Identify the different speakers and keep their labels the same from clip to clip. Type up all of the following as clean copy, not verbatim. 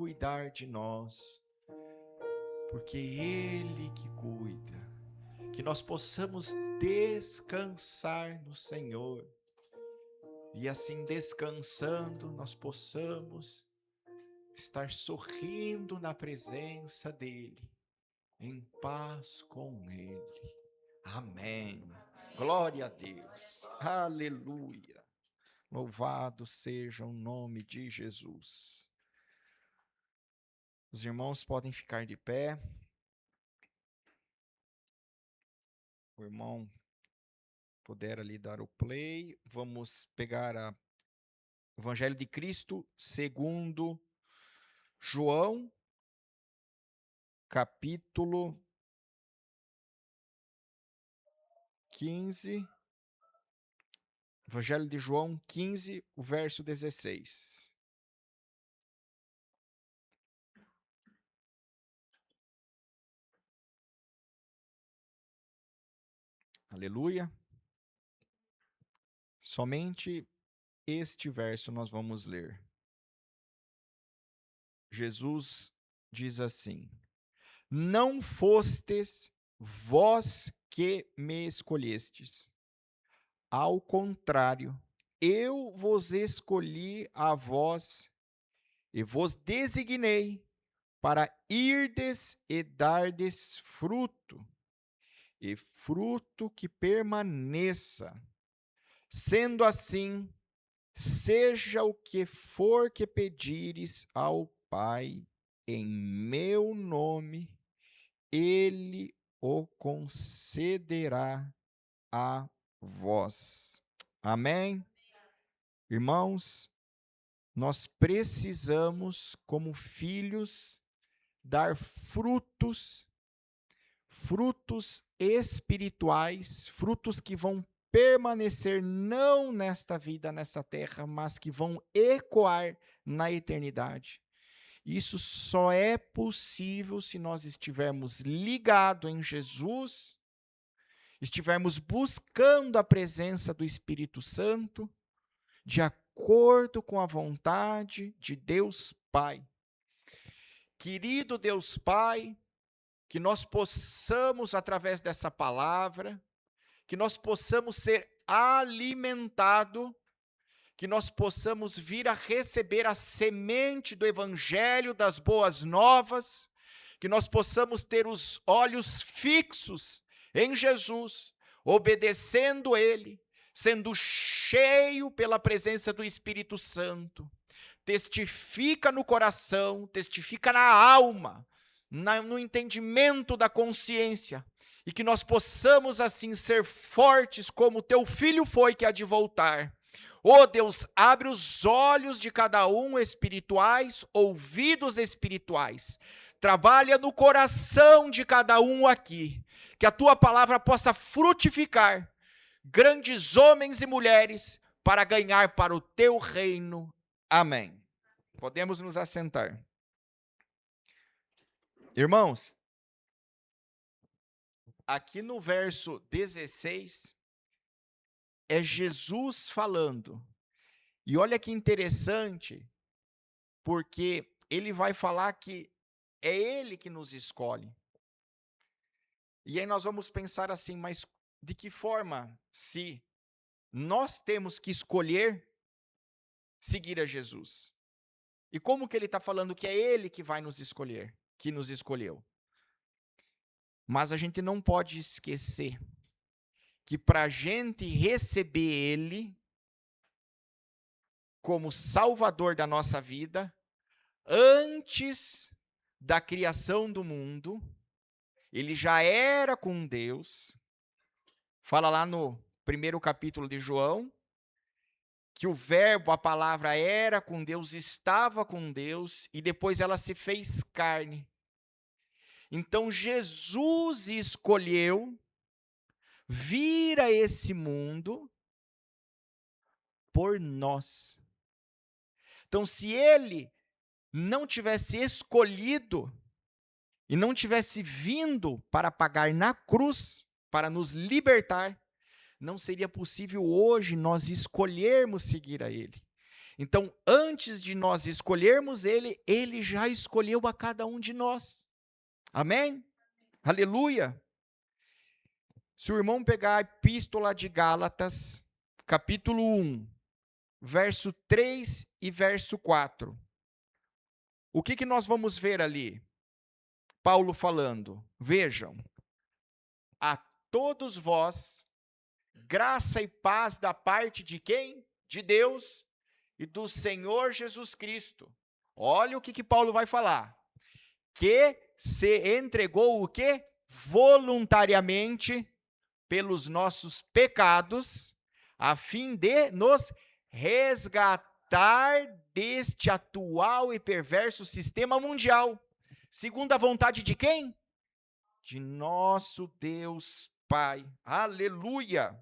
Speaker 1: cuidar de nós, porque Ele que cuida, que nós possamos descansar no Senhor, e assim descansando nós possamos estar sorrindo na presença dEle, em paz com Ele. Amém. Glória a Deus. Aleluia. Louvado seja o nome de Jesus. Os irmãos podem ficar de pé. O irmão puder ali dar o play. Vamos pegar o Evangelho de Cristo segundo João, capítulo 15. Evangelho de João 15, o verso 16. Aleluia. Somente este verso nós vamos ler. Jesus diz assim: não fostes vós que me escolhestes. Ao contrário, eu vos escolhi a vós e vos designei para irdes e dardes fruto, e fruto que permaneça. Sendo assim, seja o que for que pedires ao Pai em meu nome, Ele o concederá a vós. Amém? Irmãos, nós precisamos, como filhos, dar frutos espirituais, frutos que vão permanecer não nesta vida, nesta terra, mas que vão ecoar na eternidade. Isso só é possível se nós estivermos ligados em Jesus, estivermos buscando a presença do Espírito Santo, de acordo com a vontade de Deus Pai. Querido Deus Pai, que nós possamos, através dessa palavra, que nós possamos ser alimentados, que nós possamos vir a receber a semente do Evangelho das Boas Novas, que nós possamos ter os olhos fixos em Jesus, obedecendo Ele, sendo cheio pela presença do Espírito Santo. Testifica no coração, testifica na alma, no entendimento da consciência, e que nós possamos assim ser fortes como teu filho foi que há de voltar. Ó Deus, abre os olhos de cada um espirituais, ouvidos espirituais. Trabalha no coração de cada um aqui, que a tua palavra possa frutificar grandes homens e mulheres para ganhar para o teu reino. Amém. Podemos nos assentar. Irmãos, aqui no verso 16, é Jesus falando. E olha que interessante, porque ele vai falar que é ele que nos escolhe. E aí nós vamos pensar assim, mas de que forma, se nós temos que escolher seguir a Jesus? E como que ele está falando que é ele que vai nos escolher, que nos escolheu? Mas a gente não pode esquecer que para a gente receber Ele como Salvador da nossa vida, antes da criação do mundo, Ele já era com Deus. Fala lá no primeiro capítulo de João, que o verbo, a palavra era com Deus, estava com Deus, e depois ela se fez carne. Então Jesus escolheu vir a esse mundo por nós. Então, se ele não tivesse escolhido e não tivesse vindo para pagar na cruz, para nos libertar, não seria possível hoje nós escolhermos seguir a ele. Então, antes de nós escolhermos ele, ele já escolheu a cada um de nós. Amém? Aleluia! Se o irmão pegar a epístola de Gálatas, capítulo 1, verso 3 e verso 4. O que nós vamos ver ali? Paulo falando, vejam, a todos vós, graça e paz da parte de quem? De Deus e do Senhor Jesus Cristo. Olha o que Paulo vai falar. Que se entregou o quê? Voluntariamente pelos nossos pecados, a fim de nos resgatar deste atual e perverso sistema mundial. Segundo a vontade de quem? De nosso Deus Pai. Aleluia!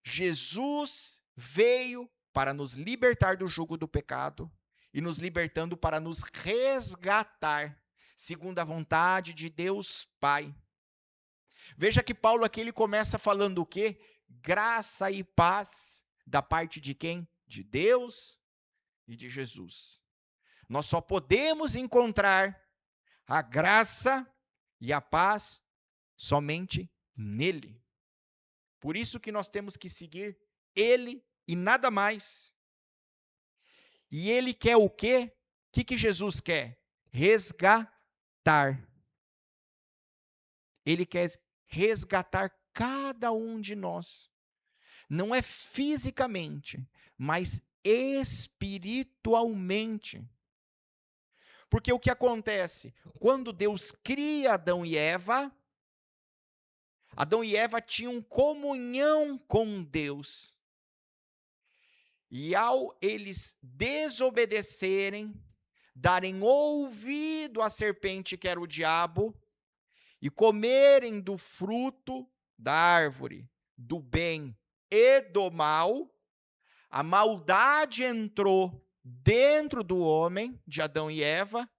Speaker 1: Jesus veio para nos libertar do jugo do pecado e nos libertando para nos resgatar, segundo a vontade de Deus Pai. Veja que Paulo aqui ele começa falando o quê? Graça e paz da parte de quem? De Deus e de Jesus. Nós só podemos encontrar a graça e a paz somente nele. Por isso que nós temos que seguir ele e nada mais. E ele quer o quê? O que Jesus quer? Resgatar. Ele quer resgatar cada um de nós. Não é fisicamente, mas espiritualmente. Porque o que acontece? Quando Deus cria Adão e Eva tinham comunhão com Deus. E ao eles desobedecerem, darem ouvido à serpente que era o diabo, e comerem do fruto da árvore, do bem e do mal, a maldade entrou dentro do homem, de Adão e Eva,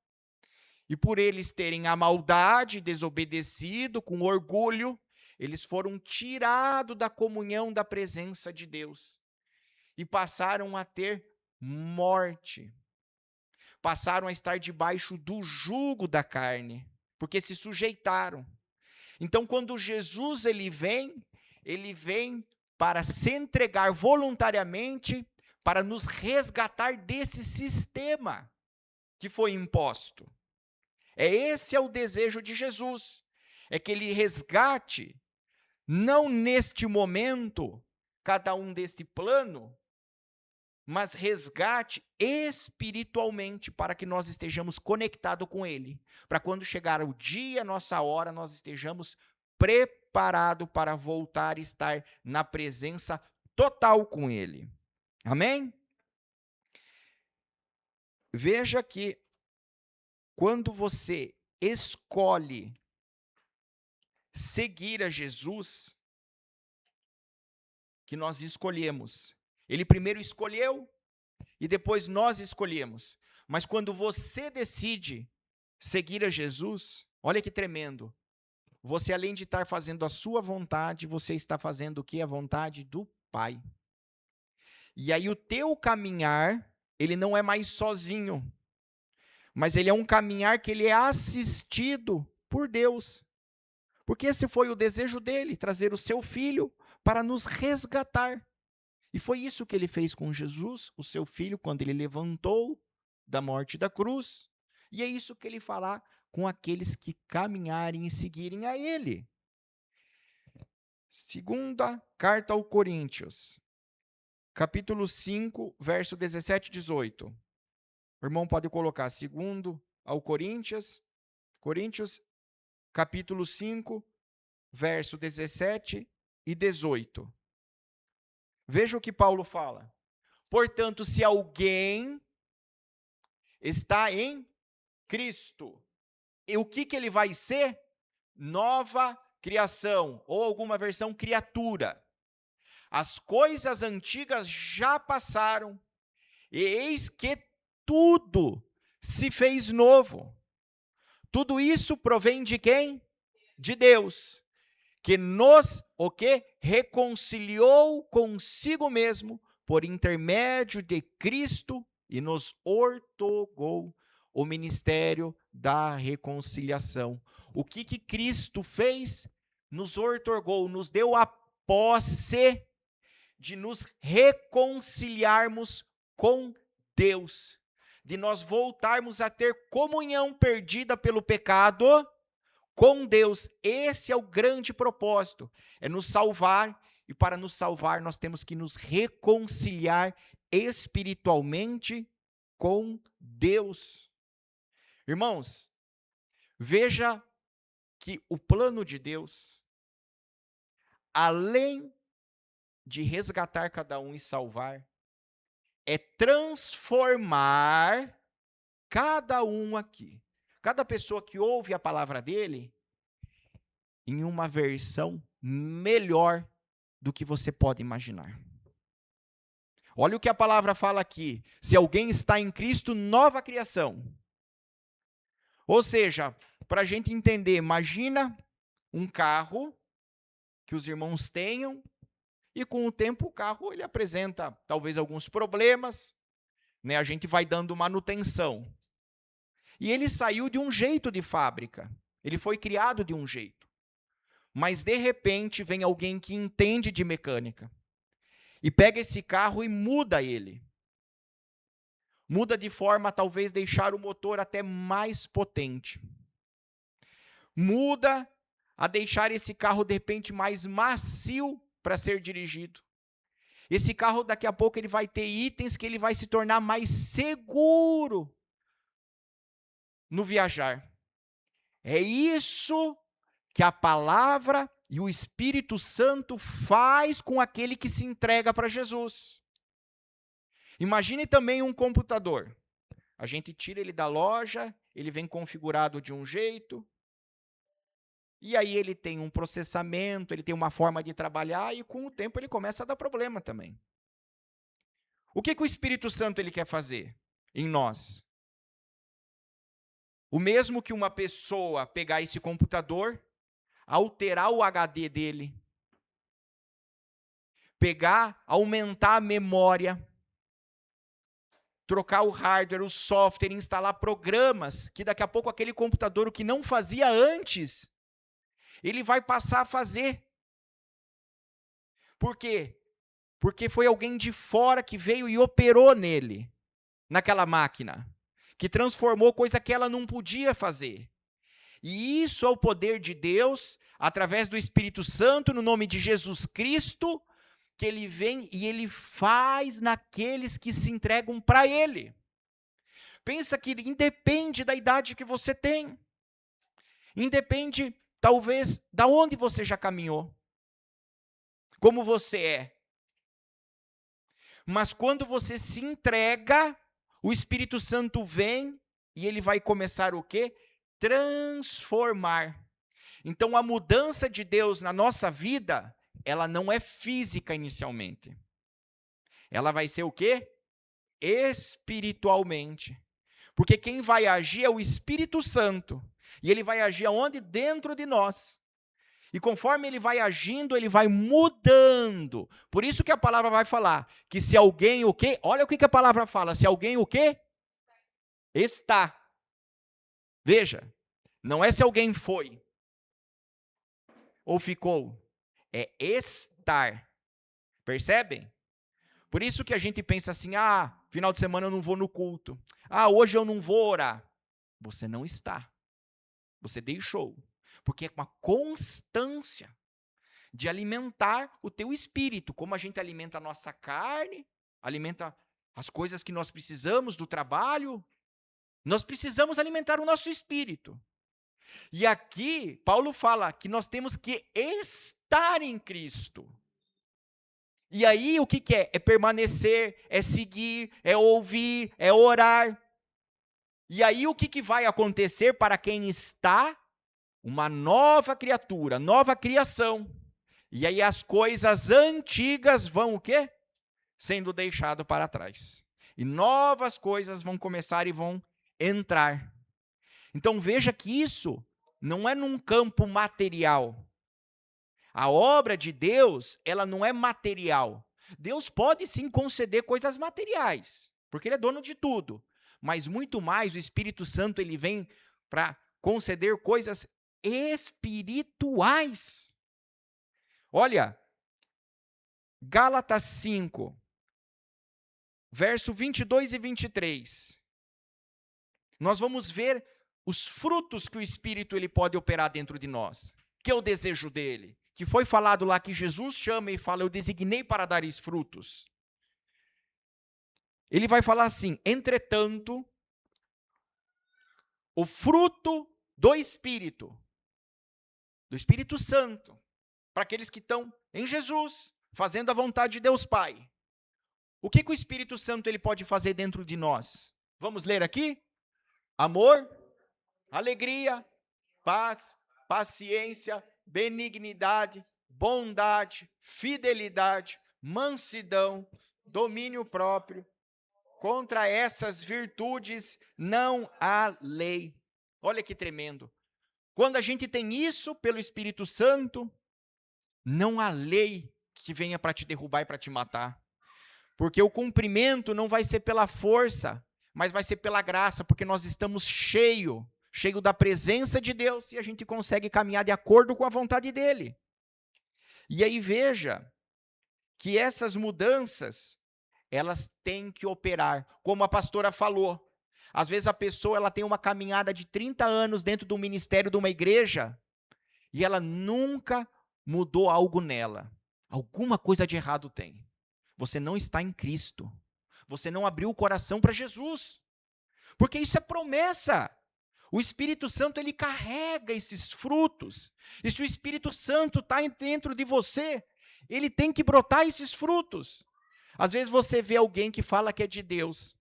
Speaker 1: e por eles terem a maldade, desobedecido, com orgulho, eles foram tirados da comunhão da presença de Deus e passaram a ter morte. Passaram a estar debaixo do jugo da carne, porque se sujeitaram. Então, quando Jesus ele vem para se entregar voluntariamente, para nos resgatar desse sistema que foi imposto. Esse é o desejo de Jesus, é que ele resgate, não neste momento, cada um deste plano, mas resgate espiritualmente para que nós estejamos conectados com ele, para quando chegar o dia, nossa hora, nós estejamos preparados para voltar e estar na presença total com ele. Amém? Veja que quando você escolhe seguir a Jesus, que nós escolhemos. Ele primeiro escolheu e depois nós escolhemos. Mas quando você decide seguir a Jesus, olha que tremendo. Você, além de estar fazendo a sua vontade, você está fazendo o quê? A vontade do Pai. E aí o teu caminhar, ele não é mais sozinho, mas ele é um caminhar que ele é assistido por Deus. Porque esse foi o desejo dele, trazer o seu filho para nos resgatar. E foi isso que ele fez com Jesus, o seu filho, quando ele levantou da morte da cruz. E é isso que ele fará com aqueles que caminharem e seguirem a ele. Segunda carta aos Coríntios, capítulo 5, verso 17 e 18. O irmão pode colocar segundo ao Coríntios, capítulo 5, verso 17 e 18. Veja o que Paulo fala. Portanto, se alguém está em Cristo, e o que ele vai ser? Nova criação, ou alguma versão, criatura. As coisas antigas já passaram, e eis que tudo se fez novo. Tudo isso provém de quem? De Deus, que nos, reconciliou consigo mesmo por intermédio de Cristo e nos outorgou o ministério da reconciliação. O que Cristo fez? Nos outorgou, nos deu a posse de nos reconciliarmos com Deus, de nós voltarmos a ter comunhão perdida pelo pecado com Deus. Esse é o grande propósito, é nos salvar, e para nos salvar nós temos que nos reconciliar espiritualmente com Deus. Irmãos, veja que o plano de Deus, além de resgatar cada um e salvar, é transformar cada um aqui, cada pessoa que ouve a palavra dele, em uma versão melhor do que você pode imaginar. Olha o que a palavra fala aqui: se alguém está em Cristo, nova criação. Ou seja, para a gente entender, imagina um carro que os irmãos tenham, e com o tempo o carro ele apresenta talvez alguns problemas, né? A gente vai dando manutenção. E ele saiu de um jeito de fábrica, ele foi criado de um jeito. Mas de repente vem alguém que entende de mecânica e pega esse carro e muda ele. Muda de forma a talvez deixar o motor até mais potente. Muda a deixar esse carro de repente mais macio para ser dirigido. Esse carro daqui a pouco ele vai ter itens que ele vai se tornar mais seguro no viajar. É isso que a palavra e o Espírito Santo faz com aquele que se entrega para Jesus. Imagine também um computador. A gente tira ele da loja, ele vem configurado de um jeito, e aí ele tem um processamento, ele tem uma forma de trabalhar, e com o tempo ele começa a dar problema também. O que o Espírito Santo ele quer fazer em nós? O mesmo que uma pessoa pegar esse computador, alterar o HD dele, pegar, aumentar a memória, trocar o hardware, o software, instalar programas, que daqui a pouco aquele computador, o que não fazia antes, ele vai passar a fazer. Por quê? Porque foi alguém de fora que veio e operou nele, naquela máquina, que transformou coisa que ela não podia fazer. E isso é o poder de Deus, através do Espírito Santo, no nome de Jesus Cristo, que ele vem e ele faz naqueles que se entregam para ele. Pensa que independe da idade que você tem. Independe, talvez, da onde você já caminhou. Como você é. Mas quando você se entrega, o Espírito Santo vem e ele vai começar o quê? Transformar. Então, a mudança de Deus na nossa vida, ela não é física inicialmente. Ela vai ser o quê? Espiritualmente. Porque quem vai agir é o Espírito Santo. E ele vai agir aonde? Dentro de nós. E conforme ele vai agindo, ele vai mudando. Por isso que a palavra vai falar que se alguém o quê? Olha o que a palavra fala. Se alguém o quê? Está. Veja, não é se alguém foi ou ficou. É estar. Percebem? Por isso que a gente pensa assim, final de semana eu não vou no culto. Hoje eu não vou orar. Você não está. Você deixou. Porque é uma constância de alimentar o teu espírito. Como a gente alimenta a nossa carne, alimenta as coisas que nós precisamos do trabalho, nós precisamos alimentar o nosso espírito. E aqui, Paulo fala que nós temos que estar em Cristo. E aí, o que é? É permanecer, é seguir, é ouvir, é orar. E aí, o que vai acontecer para quem está? Uma nova criatura, nova criação. E aí, as coisas antigas vão o quê? Sendo deixado para trás. E novas coisas vão começar e vão entrar. Então, veja que isso não é num campo material. A obra de Deus, ela não é material. Deus pode sim conceder coisas materiais, porque Ele é dono de tudo. Mas muito mais, o Espírito Santo ele vem para conceder coisas espirituais. Olha, Gálatas 5, verso 22 e 23. Nós vamos ver os frutos que o Espírito ele pode operar dentro de nós, que é o desejo dele, que foi falado lá que Jesus chama e fala, eu designei para dar esses frutos. Ele vai falar assim, entretanto, o fruto do Espírito Santo, para aqueles que estão em Jesus, fazendo a vontade de Deus Pai. O que o Espírito Santo ele pode fazer dentro de nós? Vamos ler aqui? Amor, alegria, paz, paciência, benignidade, bondade, fidelidade, mansidão, domínio próprio. Contra essas virtudes não há lei. Olha que tremendo. Quando a gente tem isso pelo Espírito Santo, não há lei que venha para te derrubar e para te matar. Porque o cumprimento não vai ser pela força, mas vai ser pela graça, porque nós estamos cheio da presença de Deus e a gente consegue caminhar de acordo com a vontade dele. E aí veja que essas mudanças, elas têm que operar, como a pastora falou. Às vezes a pessoa ela tem uma caminhada de 30 anos dentro do ministério de uma igreja e ela nunca mudou algo nela. Alguma coisa de errado tem. Você não está em Cristo. Você não abriu o coração para Jesus. Porque isso é promessa. O Espírito Santo ele carrega esses frutos. E se o Espírito Santo está dentro de você, ele tem que brotar esses frutos. Às vezes você vê alguém que fala que é de Deus,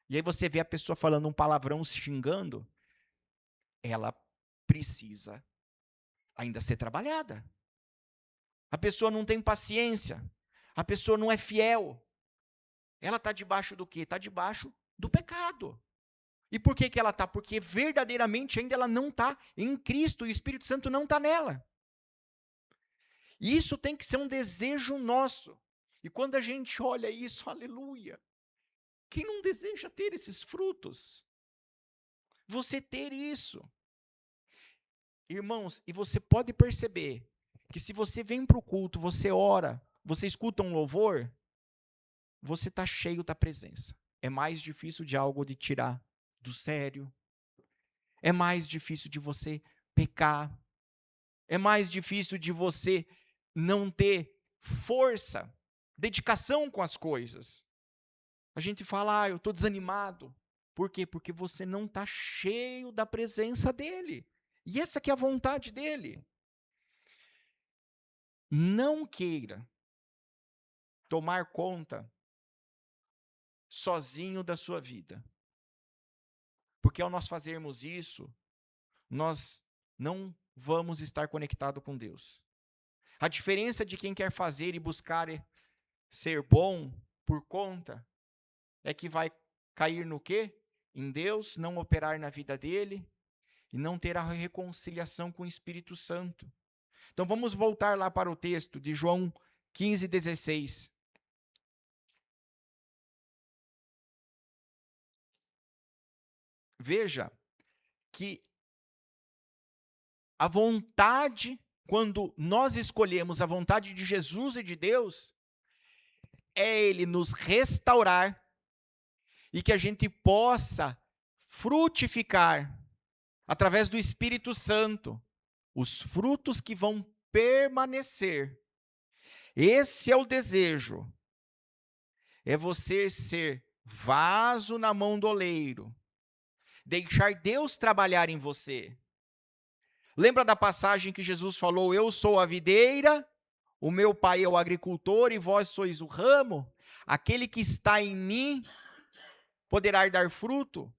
Speaker 1: e aí você vê a pessoa falando um palavrão, xingando, ela precisa ainda ser trabalhada. A pessoa não tem paciência, a pessoa não é fiel. Ela está debaixo do quê? Está debaixo do pecado. E por que ela está? Porque verdadeiramente ainda ela não está em Cristo, e o Espírito Santo não está nela. E isso tem que ser um desejo nosso. E quando a gente olha isso, aleluia, quem não deseja ter esses frutos? Você ter isso. Irmãos, e você pode perceber que se você vem para o culto, você ora, você escuta um louvor, você está cheio da presença. É mais difícil de algo de tirar do sério. É mais difícil de você pecar. É mais difícil de você não ter força, dedicação com as coisas. A gente fala, eu estou desanimado. Por quê? Porque você não está cheio da presença dele. E essa que é a vontade dele. Não queira tomar conta sozinho da sua vida. Porque ao nós fazermos isso, nós não vamos estar conectados com Deus. A diferença de quem quer fazer e buscar ser bom por conta é que vai cair no quê? Em Deus, não operar na vida dele e não ter a reconciliação com o Espírito Santo. Então vamos voltar lá para o texto de João 15:16. Veja que a vontade, quando nós escolhemos a vontade de Jesus e de Deus, é Ele nos restaurar e que a gente possa frutificar, através do Espírito Santo, os frutos que vão permanecer. Esse é o desejo. É você ser vaso na mão do oleiro. Deixar Deus trabalhar em você. Lembra da passagem que Jesus falou, eu sou a videira, o meu pai é o agricultor e vós sois o ramo? Aquele que está em mim poderá dar fruto,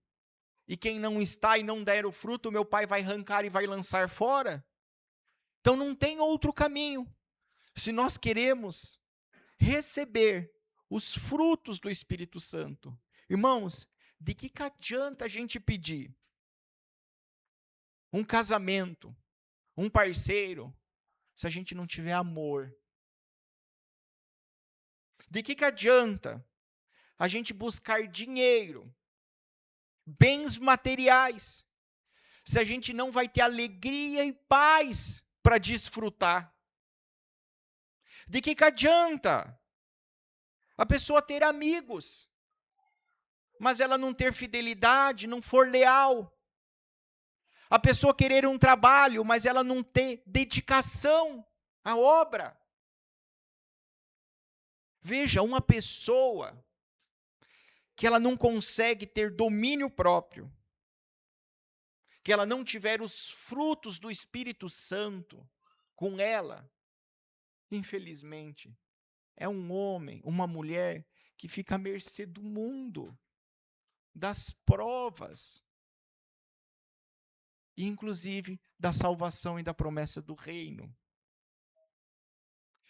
Speaker 1: e quem não está e não der o fruto, meu pai vai arrancar e vai lançar fora. Então não tem outro caminho. Se nós queremos receber os frutos do Espírito Santo, irmãos, de que adianta a gente pedir um casamento, um parceiro, se a gente não tiver amor? De que adianta a gente buscar dinheiro, bens materiais, se a gente não vai ter alegria e paz para desfrutar? De que adianta a pessoa ter amigos, mas ela não ter fidelidade, não for leal? A pessoa querer um trabalho, mas ela não ter dedicação à obra? Veja, uma pessoa que ela não consegue ter domínio próprio, que ela não tiver os frutos do Espírito Santo com ela, infelizmente, é um homem, uma mulher que fica à mercê do mundo, das provas, e inclusive da salvação e da promessa do reino.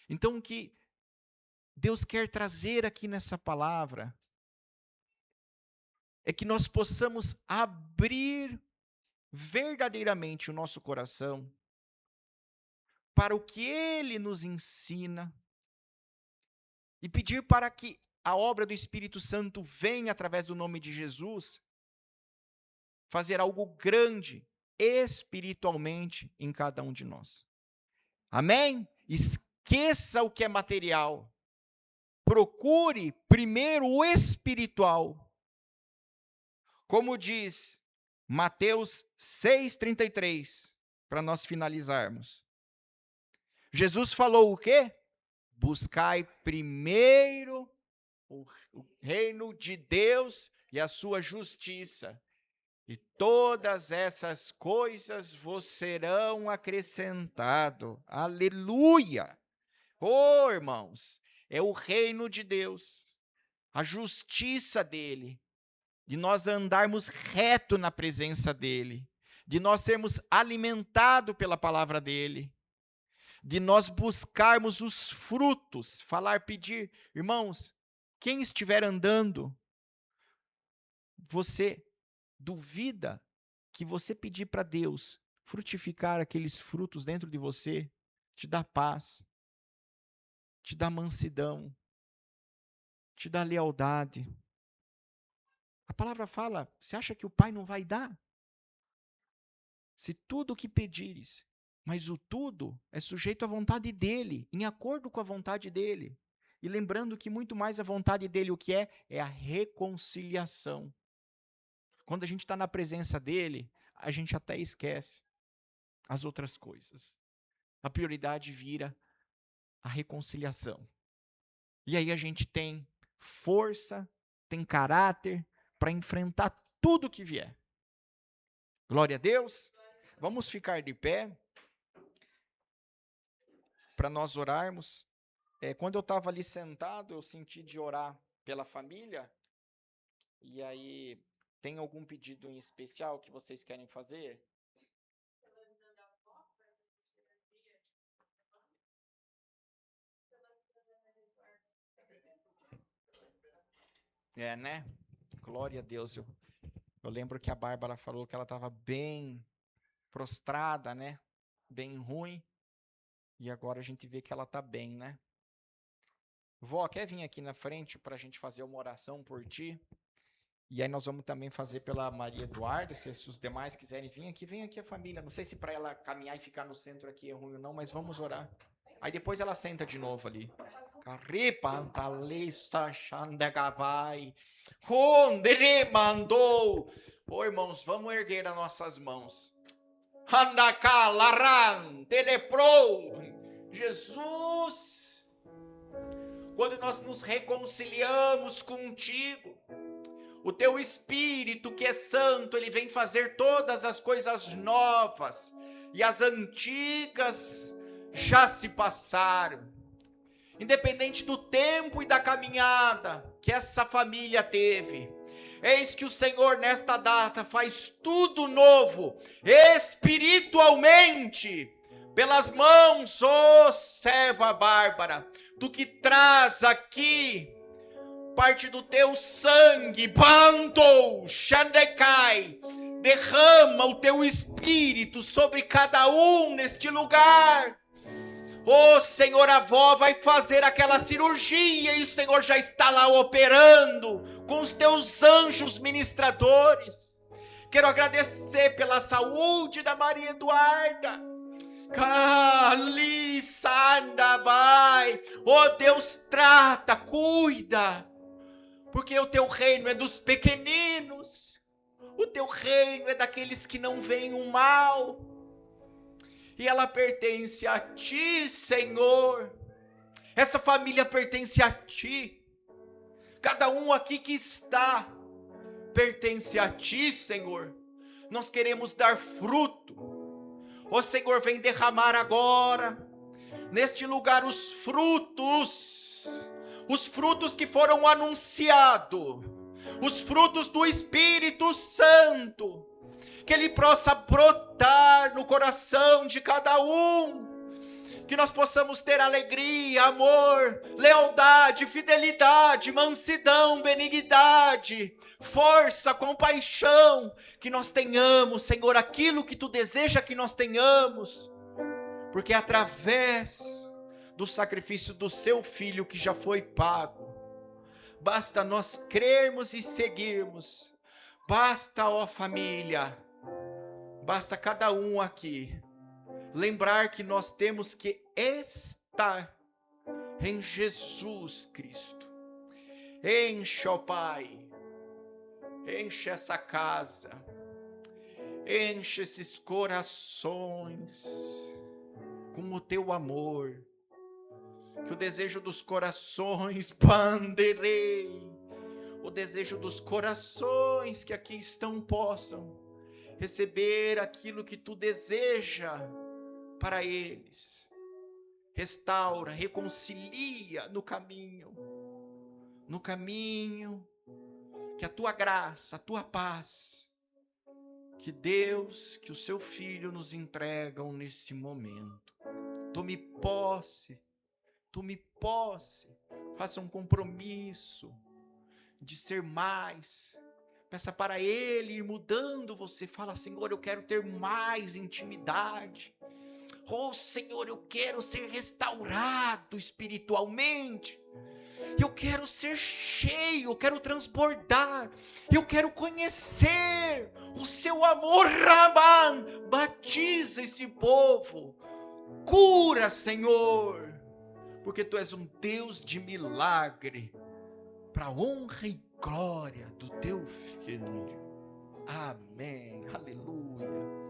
Speaker 1: Então, o que Deus quer trazer aqui nessa palavra é que nós possamos abrir verdadeiramente o nosso coração para o que Ele nos ensina e pedir para que a obra do Espírito Santo venha através do nome de Jesus fazer algo grande espiritualmente em cada um de nós. Amém? Esqueça o que é material. Procure primeiro o espiritual. Como diz Mateus 6,33, para nós finalizarmos. Jesus falou o quê? Buscai primeiro o reino de Deus e a sua justiça, e todas essas coisas vos serão acrescentadas. Aleluia! Oh, irmãos, é o reino de Deus, a justiça dele, de nós andarmos reto na presença dele, de nós sermos alimentados pela palavra dele, de nós buscarmos os frutos, pedir. Irmãos, quem estiver andando, você duvida que você pedir para Deus frutificar aqueles frutos dentro de você, te dá paz, te dá mansidão, te dá lealdade. A palavra fala, você acha que o Pai não vai dar? Se tudo o que pedires, mas o tudo é sujeito à vontade dele, em acordo com a vontade dele. E lembrando que muito mais a vontade dele o que é? É a reconciliação. Quando a gente está na presença dele, a gente até esquece as outras coisas. A prioridade vira a reconciliação. E aí a gente tem força, tem caráter para enfrentar tudo que vier. Glória a Deus. Vamos ficar de pé para nós orarmos. Quando eu estava ali sentado, eu senti de orar pela família. E aí, tem algum pedido em especial que vocês querem fazer? Né? Glória a Deus. Eu lembro que a Bárbara falou que ela estava bem prostrada, né? Bem ruim. E agora a gente vê que ela está bem, né? Vó, quer vir aqui na frente para a gente fazer uma oração por ti? E aí nós vamos também fazer pela Maria Eduarda, se os demais quiserem vir aqui, vem aqui a família. Não sei se para ela caminhar e ficar no centro aqui é ruim ou não, mas vamos orar. Aí depois ela senta de novo ali. Caripa, antalista, xandegavai, onde mandou. Ô irmãos, vamos erguer as nossas mãos. Handaka, laran, teleprou. Jesus, quando nós nos reconciliamos contigo, o teu Espírito, que é santo, ele vem fazer todas as coisas novas, e as antigas já se passaram. Independente do tempo e da caminhada que essa família teve, eis que o Senhor nesta data faz tudo novo, espiritualmente, pelas mãos, serva Bárbara, tu que traz aqui parte do teu sangue, Bantou, Xandecai, derrama o teu Espírito sobre cada um neste lugar. Ô Senhor, a avó vai fazer aquela cirurgia e o Senhor já está lá operando com os teus anjos ministradores. Quero agradecer pela saúde da Maria Eduarda. Vai. Oh Deus, trata, cuida, porque o teu reino é dos pequeninos, o teu reino é daqueles que não veem o mal, e ela pertence a ti, Senhor. Essa família pertence a ti, cada um aqui que está pertence a ti, Senhor. Nós queremos dar fruto. Ó Senhor, vem derramar agora neste lugar os frutos que foram anunciados, os frutos do Espírito Santo, que ele possa brotar no coração de cada um, que nós possamos ter alegria, amor, lealdade, fidelidade, mansidão, benignidade, força, compaixão, que nós tenhamos, Senhor, aquilo que tu deseja que nós tenhamos, porque através do sacrifício do seu Filho que já foi pago, basta nós crermos e seguirmos, basta, ó família, basta cada um aqui lembrar que nós temos que estar em Jesus Cristo. Enche, ó Pai, enche essa casa, enche esses corações com o teu amor, que o desejo dos corações, panderei, o desejo dos corações que aqui estão possam receber aquilo que tu deseja para eles. Restaura, reconcilia no caminho, que a tua graça, a tua paz, que Deus, que o seu Filho nos entregam nesse momento. Tome posse, faça um compromisso de ser mais. Peça para Ele ir mudando você. Fala, Senhor, eu quero ter mais intimidade. Oh, Senhor, eu quero ser restaurado espiritualmente. Eu quero ser cheio, eu quero transbordar. Eu quero conhecer o seu amor, Raman. Batiza esse povo. Cura, Senhor. Porque tu és um Deus de milagre. Para a honra e glória do teu Filho. Amém. Aleluia.